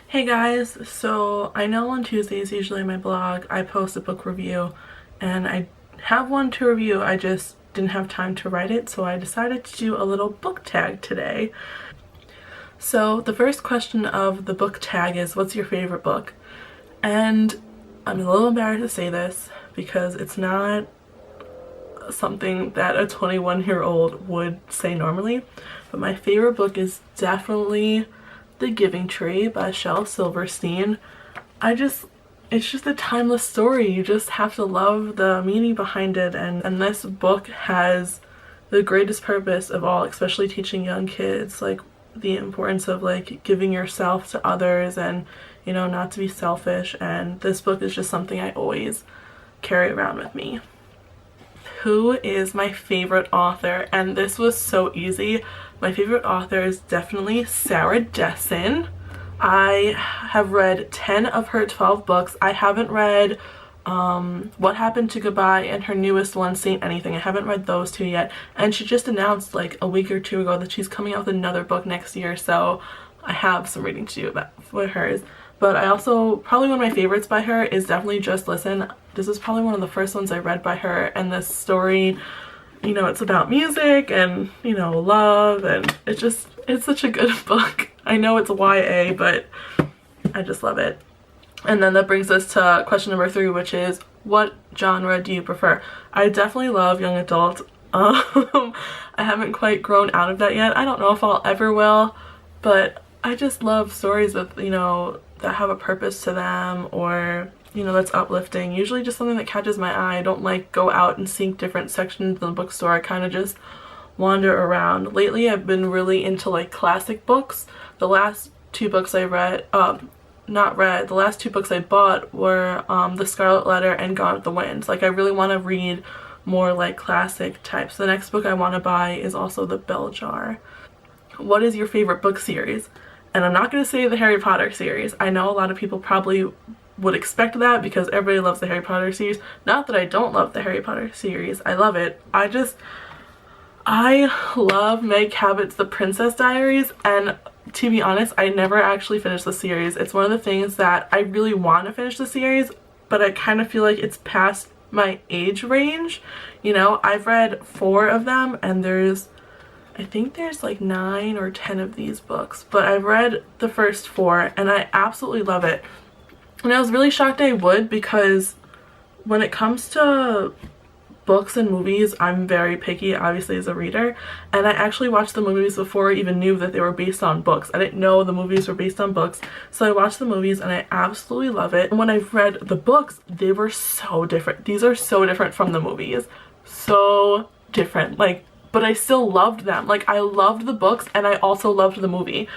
Hey guys, so I know on Tuesdays, usually on my blog, I post a book review, and I have one to review, I just didn't have time to write it, so I decided to do a little book tag today. So the first question of the book tag is, what's your favorite book? And I'm a little embarrassed to say this because it's not something that a 21-year-old would say normally, but my favorite book is definitely The Giving Tree by Shel Silverstein. It's just a timeless story. You just have to love the meaning behind it, and this book has the greatest purpose of all, especially teaching young kids, like, the importance of, like, giving yourself to others and, you know, not to be selfish, and this book is just something I always carry around with me. Who is my favorite author? And this was so easy. My favorite author is definitely Sarah Dessen. I have read 10 of her 12 books. I haven't read What Happened to Goodbye and her newest one, Saint Anything. I haven't read those two yet. And she just announced like a week or two ago that she's coming out with another book next year, so I have some reading to do with hers. But I also, probably one of my favorites by her is definitely Just Listen. This is probably one of the first ones I read by her, and this story, you know, it's about music and, you know, love, and it's such a good book. I know it's YA, but I just love it. And then that brings us to question number 3, which is, what genre do you prefer? I definitely love young adult. I haven't quite grown out of that yet. I don't know if I'll ever will, but I just love stories with, you know, that have a purpose to them, or, you know, that's uplifting. Usually just something that catches my eye. I don't like go out and seek different sections of the bookstore. I kind of just wander around. Lately I've been really into like classic books. The last two books I read, the last two books I bought were The Scarlet Letter and Gone with the Wind. Like, I really want to read more like classic types. The next book I want to buy is also The Bell Jar. What is your favorite book series? And I'm not going to say the Harry Potter series. I know a lot of people probably would expect that because everybody loves the Harry Potter series. Not that I don't love the Harry Potter series. I love it. I love Meg Cabot's The Princess Diaries, and to be honest, I never actually finished the series. It's one of the things that I really want to finish the series, but I kind of feel like it's past my age range. You know, I've read 4 of them, and I think there's like 9 or 10 of these books, but I've read the first 4 and I absolutely love it. And I was really shocked I would, because when it comes to books and movies, I'm very picky, obviously, as a reader, and I actually watched the movies before I even knew that they were based on books. I didn't know the movies were based on books, so I watched the movies and I absolutely love it. And when I've read the books, they were so different. These are so different from the movies. So different. Like, but I still loved them. Like, I loved the books and I also loved the movie.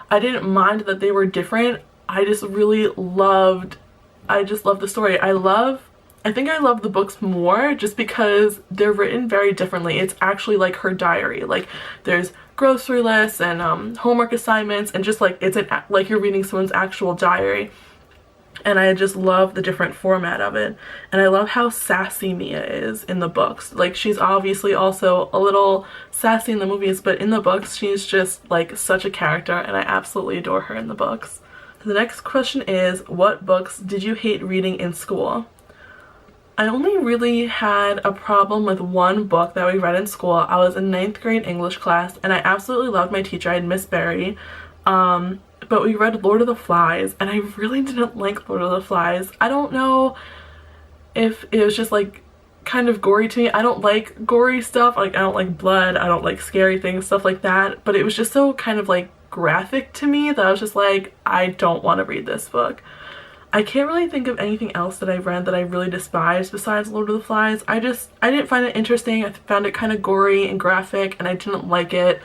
I didn't mind that they were different. I just loved the story. I think I love the books more just because they're written very differently. It's actually like her diary. Like, there's grocery lists and homework assignments, and just like like you're reading someone's actual diary. And I just love the different format of it. And I love how sassy Mia is in the books. Like, she's obviously also a little sassy in the movies, but in the books she's just like such a character, and I absolutely adore her in the books. The next question is, what books did you hate reading in school? I only really had a problem with one book that we read in school. I was in 9th grade English class, and I absolutely loved my teacher. I had Miss Berry. But we read Lord of the Flies, and I really didn't like Lord of the Flies. I don't know if it was just like kind of gory to me. I don't like gory stuff. Like, I don't like blood. I don't like scary things, stuff like that. But it was just so kind of like graphic to me that I was just like, I don't want to read this book. I can't really think of anything else that I've read that I really despised besides Lord of the Flies. I didn't find it interesting. I found it kind of gory and graphic, and I didn't like it.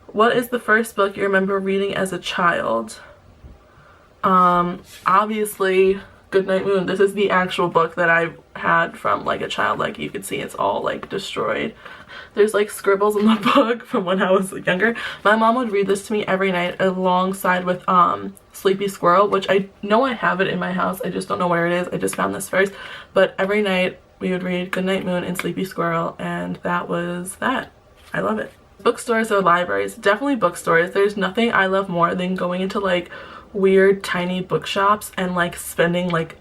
What is the first book you remember reading as a child? Obviously Goodnight Moon. This is the actual book that I had from like a child. Like, you could see it's all like destroyed. There's like scribbles in the book from when I was younger. My mom would read this to me every night alongside with Sleepy Squirrel, which I know I have it in my house. I just don't know where it is. I just found this first. But every night we would read Goodnight Moon and Sleepy Squirrel, and that was that. I love it. Bookstores or libraries? Definitely bookstores. There's nothing I love more than going into like weird tiny bookshops and like spending like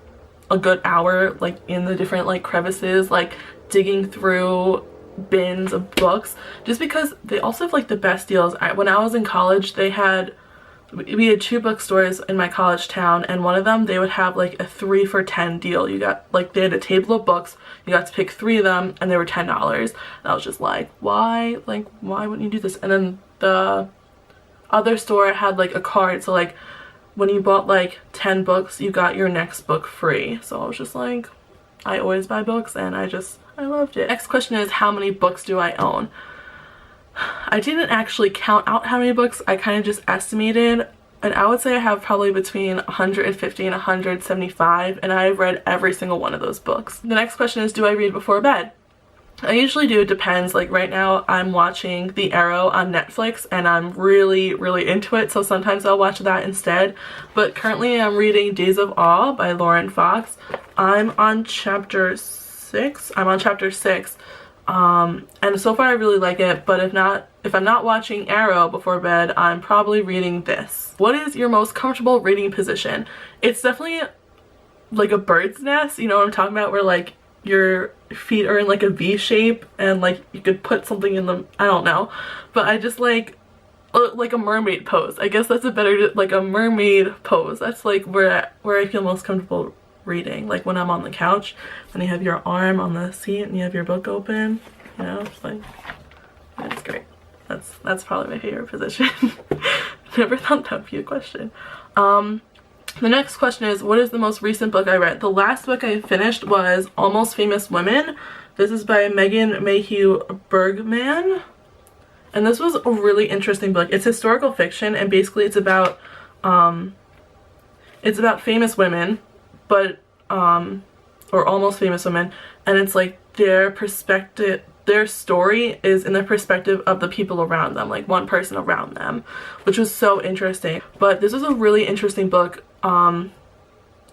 a good hour like in the different like crevices, like digging through bins of books, just because they also have like the best deals. When I was in college, we had 2 bookstores in my college town, and one of them they would have like a 3 for $10 deal. You got like, they had a table of books, you got to pick 3 of them, and they were $10. And I was just like, why wouldn't you do this? And then the other store had like a card, so like when you bought like 10 books, you got your next book free. So I was just like, I always buy books, and I loved it. Next question is, how many books do I own? I didn't actually count out how many books, I kind of just estimated, and I would say I have probably between 150 and 175, and I've read every single one of those books. The next question is, do I read before bed? I usually do. It depends. Like right now I'm watching The Arrow on Netflix, and I'm really into it, so sometimes I'll watch that instead. But currently I'm reading Days of Awe by Lauren Fox. I'm on chapter 6. And so far I really like it, but if I'm not watching Arrow before bed, I'm probably reading this. What is your most comfortable reading position? It's definitely like a bird's nest, you know what I'm talking about, where like your feet are in like a V shape and like you could put something in them, I don't know, but I just like a mermaid pose. I guess that's a better, like a mermaid pose. That's like where I feel most comfortable reading, like when I'm on the couch and you have your arm on the seat and you have your book open, you know, it's like, it's great. That's probably my favorite position. Never thought that would be a question. The next question is, what is the most recent book I read? The last book I finished was Almost Famous Women. This is by Mayhew Bergman, and this was a really interesting book. It's historical fiction, and basically it's about famous women, but or almost famous women, and it's like their perspective, their story is in the perspective of the people around them, like one person around them, which was so interesting. But this was a really interesting book. I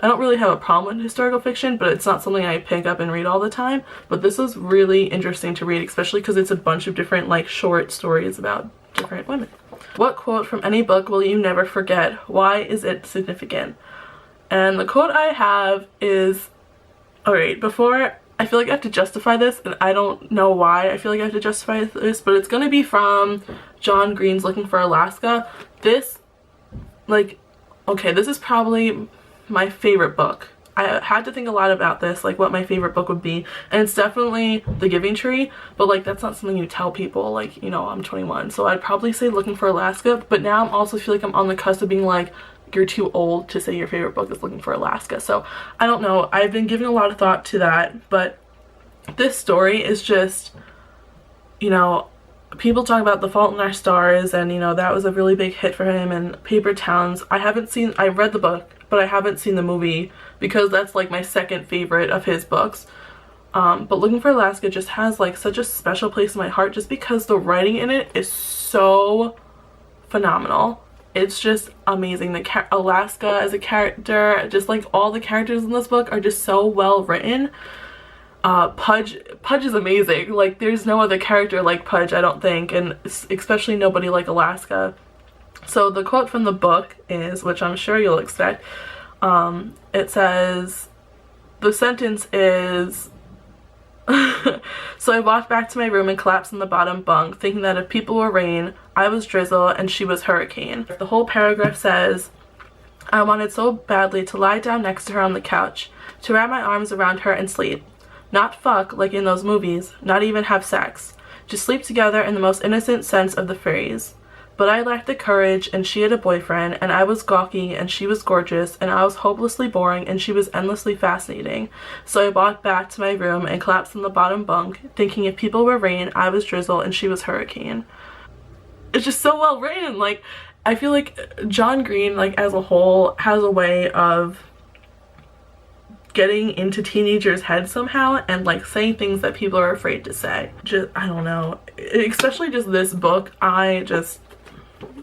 don't really have a problem with historical fiction, but it's not something I pick up and read all the time. But this was really interesting to read, especially because it's a bunch of different like short stories about different women. What quote from any book will you never forget? Why is it significant? And the quote I have is, alright, before, I feel like I have to justify this, and I don't know why I feel like I have to justify this, but it's gonna be from John Green's Looking for Alaska. This, like, okay, this is probably my favorite book. I had to think a lot about this, like what my favorite book would be, and it's definitely The Giving Tree, but like that's not something you tell people, like, you know, I'm 21, so I'd probably say Looking for Alaska. But now I'm also feel like I'm on the cusp of being like, you're too old to say your favorite book is Looking for Alaska. So I don't know, I've been giving a lot of thought to that, but this story is just, you know, people talk about The Fault in Our Stars, and you know that was a really big hit for him, and Paper Towns. I read the book, but I haven't seen the movie because that's like my second favorite of his books. But Looking for Alaska just has like such a special place in my heart, just because the writing in it is so phenomenal. It's just amazing. Alaska as a character, just like all the characters in this book are just so well written. Pudge is amazing. Like there's no other character like Pudge, I don't think, and especially nobody like Alaska. So the quote from the book is, which I'm sure you'll expect, it says, the sentence is, so I walked back to my room and collapsed in the bottom bunk, thinking that if people were rain, I was drizzle and she was hurricane. The whole paragraph says, I wanted so badly to lie down next to her on the couch, to wrap my arms around her and sleep. Not fuck like in those movies, not even have sex. Just sleep together in the most innocent sense of the phrase. But I lacked the courage, and she had a boyfriend, and I was gawky, and she was gorgeous, and I was hopelessly boring, and she was endlessly fascinating. So I walked back to my room and collapsed in the bottom bunk, thinking if people were rain, I was drizzle, and she was hurricane. It's just so well written. Like, I feel like John Green, like, as a whole, has a way of getting into teenagers' heads somehow and like saying things that people are afraid to say. Just, I don't know, especially just this book,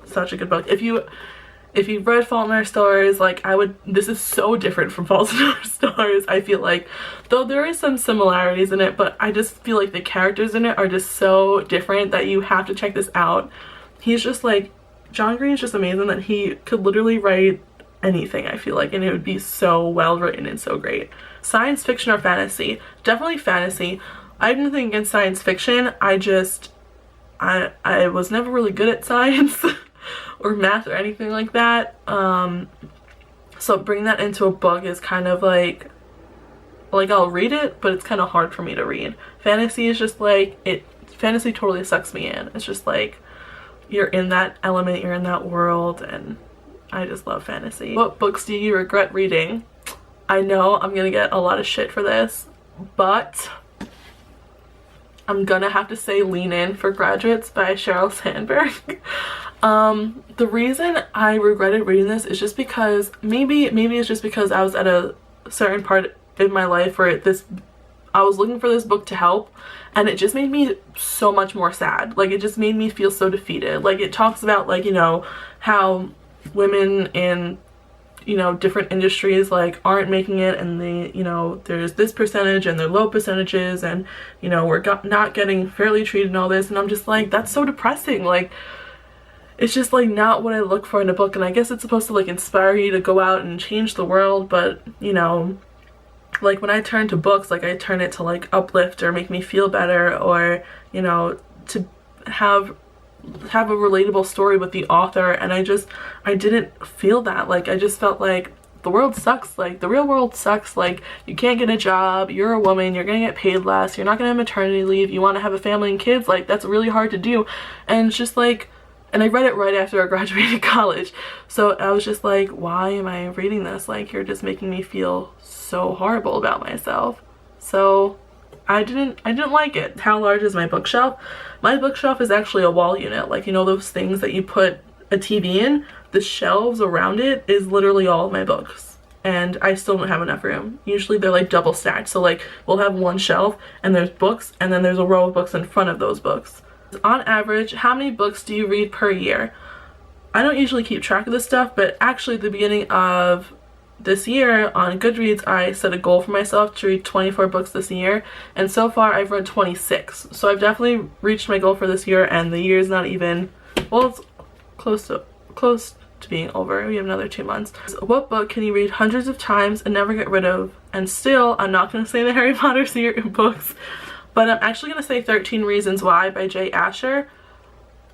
such a good book. If you've read Fault in Our Stars, like this is so different from Fault in Our Stars, I feel like, though there is some similarities in it, but I just feel like the characters in it are just so different that you have to check this out. He's just like, John Green is just amazing that he could literally write anything, I feel like, and it would be so well written and so great. Science fiction or fantasy? Definitely fantasy. I have nothing against science fiction. I was never really good at science or math or anything like that. So bringing that into a book is kind of like I'll read it, but it's kind of hard for me to read. Fantasy is just like, fantasy totally sucks me in. It's just like, you're in that element, you're in that world, and I just love fantasy. What books do you regret reading? I know I'm gonna get a lot of shit for this, but I'm gonna have to say Lean In for Graduates by Sheryl Sandberg. The reason I regretted reading this is just because, maybe it's just because I was at a certain part in my life where I was looking for this book to help, and it just made me so much more sad. Like, it just made me feel so defeated. Like, it talks about, like, you know, how women in, you know, different industries, like, aren't making it, and they, you know, there's this percentage and they're low percentages, and, you know, we're not getting fairly treated and all this, and I'm just like, that's so depressing. Like, it's just like not what I look for in a book, and I guess it's supposed to like inspire you to go out and change the world, but, you know, like, when I turn to books, like, I turn it to like uplift or make me feel better, or, you know, to have a relatable story with the author, and I didn't feel that. Like, I just felt like the world sucks, like the real world sucks, like you can't get a job, you're a woman, you're gonna get paid less, you're not gonna have maternity leave, you want to have a family and kids, like that's really hard to do. And it's just like, and I read it right after I graduated college, so I was just like, why am I reading this? Like, you're just making me feel so horrible about myself. So I didn't like it. How large is my bookshelf? My bookshelf is actually a wall unit. Like, you know those things that you put a TV in? The shelves around it is literally all of my books, and I still don't have enough room. Usually they're like double stacked, so like we'll have one shelf and there's books, and then there's a row of books in front of those books. On average, how many books do you read per year? I don't usually keep track of this stuff, but actually at the beginning of this year on Goodreads, I set a goal for myself to read 24 books this year, and so far I've read 26. So I've definitely reached my goal for this year, and the year is not even, well, it's close to being over. We have another 2 months. So what book can you read hundreds of times and never get rid of? And still, I'm not going to say the Harry Potter series books, but I'm actually going to say 13 Reasons Why by J. Asher.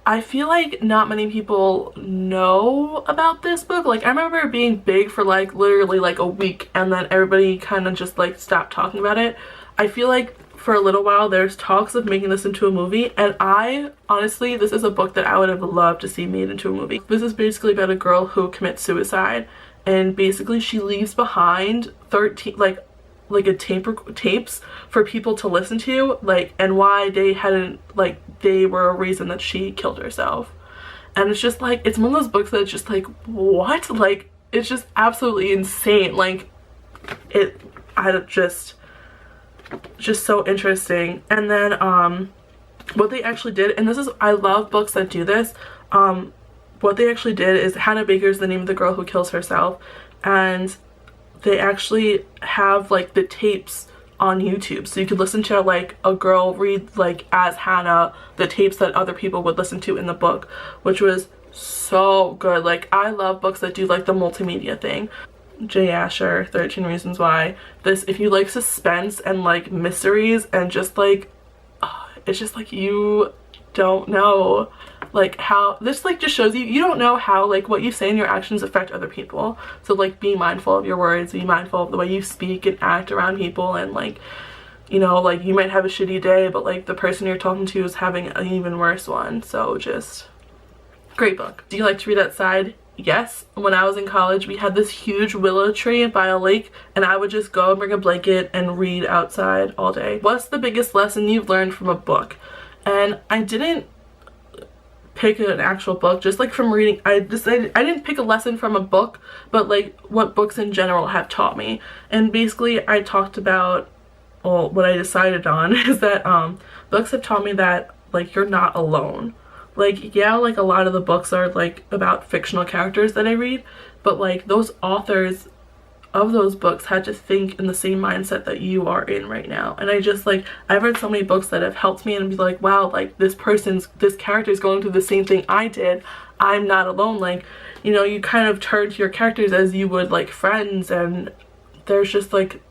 I feel like not many people know about this book. Like, I remember it being big for like literally like a week, and then everybody kind of just like stopped talking about it. I feel like for a little while there's talks of making this into a movie, and I honestly, this is a book that I would have loved to see made into a movie. This is basically about a girl who commits suicide, and basically she leaves behind 13 like a tapes for people to listen to, like, and why they hadn't, like, they were a reason that she killed herself. And it's just like, it's one of those books that's just like, what? Like, it's just absolutely insane. Like, just so interesting. And then what they actually did, and this is, I love books that do this, what they actually did is, Hannah Baker's the name of the girl who kills herself, and they actually have like the tapes on YouTube, so you could listen to like a girl read, like, as Hannah, the tapes that other people would listen to in the book, which was so good. Like, I love books that do like the multimedia thing. J. Asher, 13 Reasons Why. This, if you like suspense and like mysteries and just like, it's just like, you don't know like how this like just shows you don't know how like what you say and your actions affect other people. So like, be mindful of your words, be mindful of the way you speak and act around people, and like, you know, like, you might have a shitty day, but like the person you're talking to is having an even worse one. So just great book. Do you like to read outside? Yes. When I was in college, we had this huge willow tree by a lake, and I would just go and bring a blanket and read outside all day. What's the biggest lesson you've learned from a book? And I didn't pick an actual book, just like from reading. I didn't pick a lesson from a book, but like what books in general have taught me. And basically I talked about, well, what I decided on is that books have taught me that like, you're not alone. Like, yeah, like a lot of the books are like about fictional characters that I read, but like those authors of those books had to think in the same mindset that you are in right now. And I just like, I've read so many books that have helped me and be like, wow, like this character is going through the same thing I did. I'm not alone. Like, you know, you kind of turn to your characters as you would like friends, and there's just like,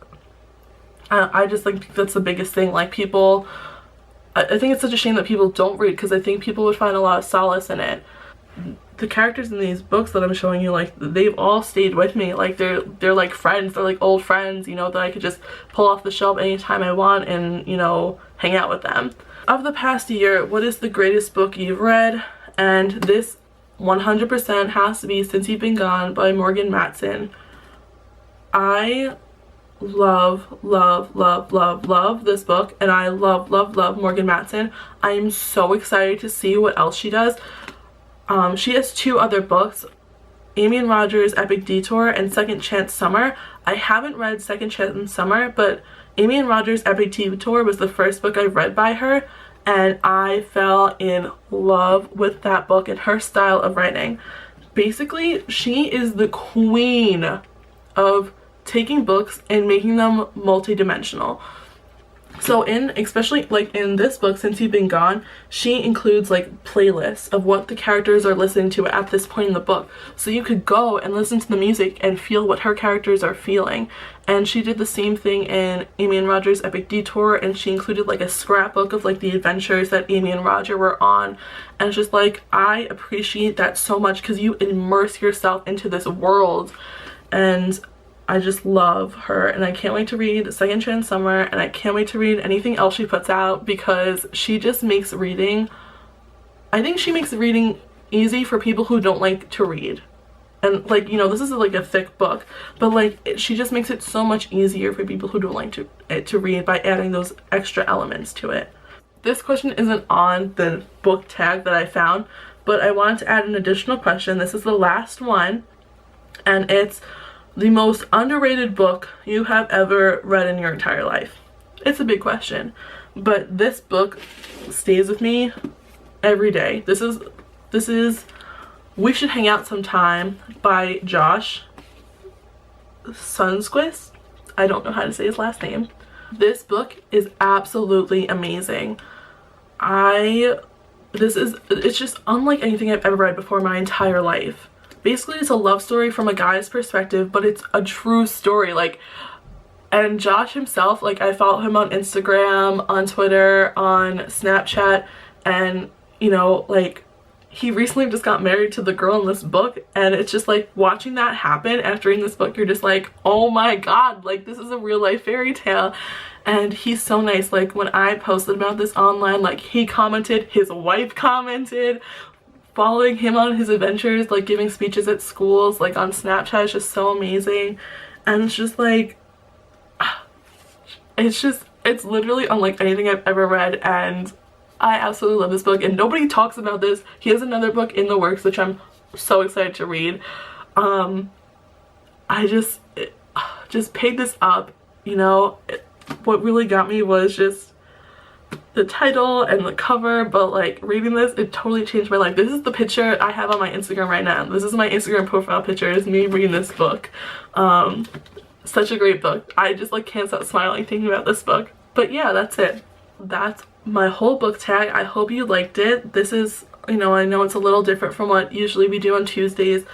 I just think that's the biggest thing. Like, people, I think it's such a shame that people don't read, because I think people would find a lot of solace in it. The characters in these books that I'm showing you, like, they've all stayed with me. Like, they're like friends. They're like old friends, you know, that I could just pull off the shelf anytime I want and, you know, hang out with them. Of the past year, what is the greatest book you've read? And this 100% has to be Since You've Been Gone by Morgan Matson. I love this book, and I love Morgan Matson. I am so excited to see what else she does. She has 2 other books, Amy and Roger's Epic Detour and Second Chance Summer. I haven't read Second Chance Summer, but Amy and Roger's Epic Detour was the first book I read by her, and I fell in love with that book and her style of writing. Basically, she is the queen of taking books and making them multi-dimensional. So especially like in this book, Since You've Been Gone, she includes like playlists of what the characters are listening to at this point in the book. So you could go and listen to the music and feel what her characters are feeling. And she did the same thing in Amy and Roger's Epic Detour, and she included like a scrapbook of like the adventures that Amy and Roger were on. And it's just like, I appreciate that so much, because you immerse yourself into this world. And I just love her, and I can't wait to read Second Chance Summer, and I can't wait to read anything else she puts out, because she just makes reading, I think she makes reading easy for people who don't like to read. And like, you know, this is like a thick book, but like she just makes it so much easier for people who don't like to read by adding those extra elements to it. This question isn't on the book tag that I found, but I wanted to add an additional question. This is the last one, and it's the most underrated book you have ever read in your entire life. It's a big question, but this book stays with me every day. This is We Should Hang Out Sometime by Josh Sundquist. I don't know how to say his last name. This book is absolutely amazing. It's just unlike anything I've ever read before in my entire life. Basically, it's a love story from a guy's perspective, but it's a true story. Like, and Josh himself, like, I follow him on Instagram, on Twitter, on Snapchat, and, you know, like, he recently just got married to the girl in this book, and it's just like, watching that happen after reading this book, you're just like, oh my god, like, this is a real life fairy tale. And he's so nice. Like, when I posted about this online, like, he commented, his wife commented, following him on his adventures, like giving speeches at schools, like on Snapchat is just so amazing. And it's just like, it's literally unlike anything I've ever read, and I absolutely love this book, and nobody talks about this. He has another book in the works, which I'm so excited to read. I just picked this up, you know. What really got me was just the title and the cover, but like reading this, it totally changed my life. This is the picture I have on my Instagram right now. This is my Instagram profile picture, is me reading this book. Such a great book. I just like can't stop smiling thinking about this book. But yeah, that's it. That's my whole book tag. I hope you liked it. This is, you know, I know it's a little different from what usually we do on Tuesdays,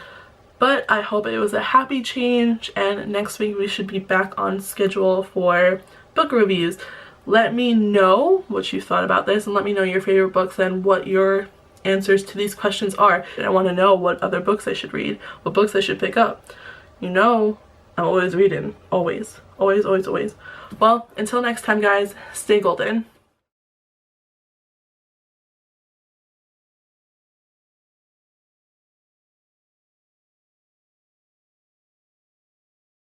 but I hope it was a happy change, and next week we should be back on schedule for book reviews. Let me know what you thought about this, and let me know your favorite books and what your answers to these questions are. And I want to know what other books I should read, what books I should pick up. You know, I'm always reading. Always. Always, always, always. Well, until next time, guys, stay golden.